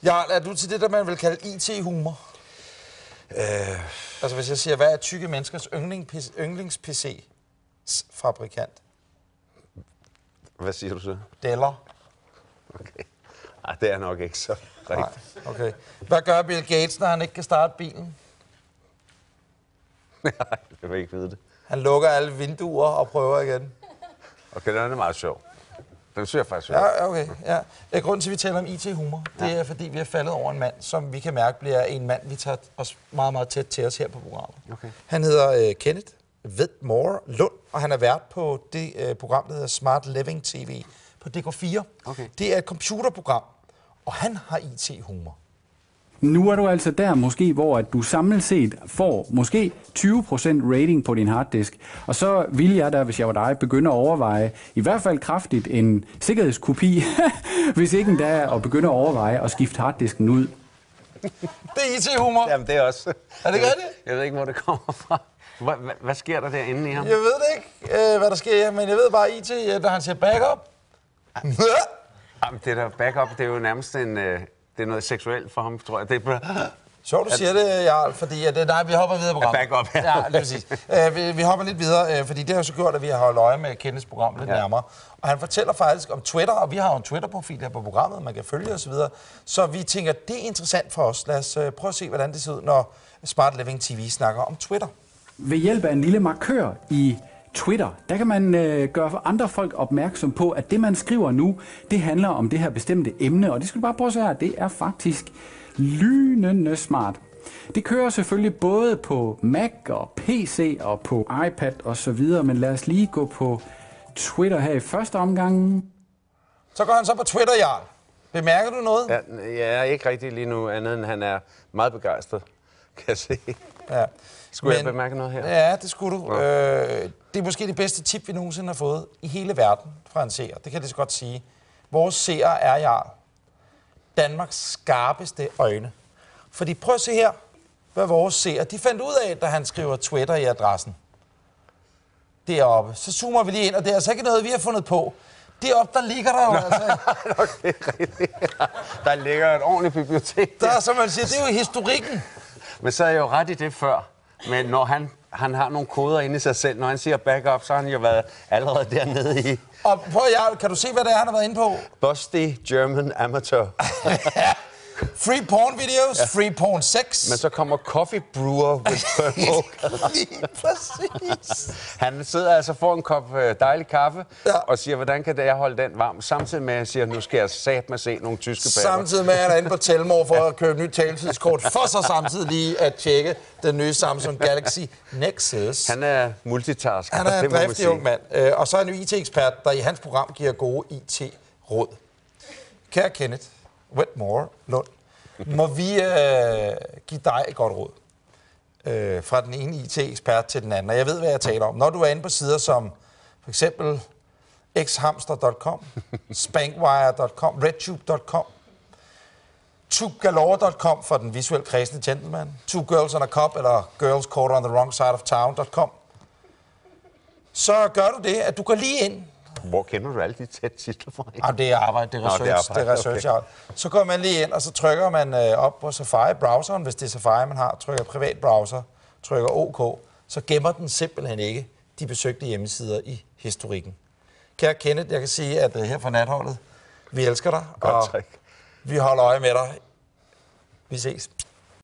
Jarl, er du til det, der man vil kalde IT-humor? Altså hvis jeg siger, hvad er tykke menneskers yndlings-PC-fabrikant? Hvad siger du så? Deller. Okay. Ej, det er nok ikke så rigtigt. Nej, okay. Hvad gør Bill Gates, når han ikke kan starte bilen? Nej, jeg vil ikke vide det. Han lukker alle vinduer og prøver igen. Okay, den er meget sjov. Den synes jeg faktisk sjov. Ja, okay. Ja. Grunden til, at vi taler om IT-humor, det er, fordi vi er faldet over en mand, som vi kan mærke bliver en mand, vi tager os meget, meget tæt til os her på programmet. Okay. Han hedder Kenneth Whitmore Lund, og han er vært på det program, der hedder Smart Living TV på DK4. Okay. Det er et computerprogram, og han har IT-humor. Nu er du altså der måske, hvor at du samlet set får måske 20% rating på din harddisk. Og så vil jeg da, hvis jeg var dig, begynde at overveje, i hvert fald kraftigt, en sikkerhedskopi, hvis ikke endda at begynde at overveje at skifte harddisken ud. Det er IT-humor. Jamen, det er også. Er det rigtigt? Jeg ved ikke, hvor det kommer fra. Hvad sker der derinde i ham? Jeg ved det ikke, hvad der sker, men jeg ved bare IT, når han siger backup. Jamen, det der backup, det er jo nærmest det er noget seksuelt for ham, tror jeg. Det er sjovt, du siger det, Jarl, fordi nej, vi hopper videre på programmet. Backup, ja. Ja, det er præcis. Vi hopper lidt videre, fordi det har så gjort, at vi har holdt øje med Kenneths program lidt nærmere. Og han fortæller faktisk om Twitter, og vi har jo en Twitter-profil her på programmet, man kan følge osv. Så vi tænker, det er interessant for os. Lad os prøve at se, hvordan det ser ud, når Smart Living TV snakker om Twitter. Ved hjælp af en lille markør i Twitter, der kan man gøre andre folk opmærksom på, at det, man skriver nu, det handler om det her bestemte emne, og det skal du bare prøve at se her, det er faktisk lynende smart. Det kører selvfølgelig både på Mac og PC og på iPad og så videre, men lad os lige gå på Twitter her i første omgang. Så går han så på Twitter, Jarl. Bemærker du noget? Ja, jeg er ikke rigtig lige nu, andet end han er meget begejstret, kan jeg se. Ja. Skulle jeg bemærke noget her? Ja, det skulle du. Det er måske det bedste tip, vi nogensinde har fået i hele verden fra en seer. Det kan jeg så godt sige. Vores seer er, Jarl, Danmarks skarpeste øjne. Fordi prøv at se her, hvad vores seer, de fandt ud af, da han skriver Twitter i adressen. Deroppe. Så zoomer vi lige ind, og det er altså ikke noget, vi har fundet på. Deroppe, der ligger der jo altså... Der ligger et ordentligt bibliotek. Der, som man siger, det er jo historikken. Men så er jeg jo ret i det før. Men når han har nogle koder inde i sig selv, når han siger backup, så har han jo været allerede dernede i... Og prøv at kan du se, hvad det er, han har været inde på? Busty German Amateur. Free porn videos, free porn sex. Men så kommer Coffee Brewer with Thermal. Lige præcis. Han sidder altså for en kop dejlig kaffe og siger, hvordan kan jeg holde den varm? Samtidig med, at jeg siger, nu skal jeg satme se nogle tyske batter. Samtidig med, at han er inde på Telmore for at købe nyt taletidskort, for så samtidig lige at tjekke den nye Samsung Galaxy Nexus. Han er multitasker. Han er en driftig ung mand. Og så er han jo IT-ekspert, der i hans program giver gode IT-råd. Kære Kenneth Whitmore Lund, må vi give dig et godt råd fra den ene IT-ekspert til den anden. Og jeg ved, hvad jeg taler om. Når du er inde på sider som for eksempel xhamster.com, spankwire.com, redtube.com, twogalore.com for den visuelt kredsende gentleman, two girls on a cup eller girls caught on the wrong side of town.com, så gør du det, at du går lige ind. Hvor kender du alle de tæt titler fra? Det er arbejde, det er research. Det er research. Okay. Så går man lige ind, og så trykker man op på Safari-browseren, hvis det er Safari, man har, trykker privat browser, trykker OK, så gemmer den simpelthen ikke de besøgte hjemmesider i historikken. Kære Kenneth, jeg kan sige, at her fra Natholdet, vi elsker dig, Godt, og vi holder øje med dig. Vi ses.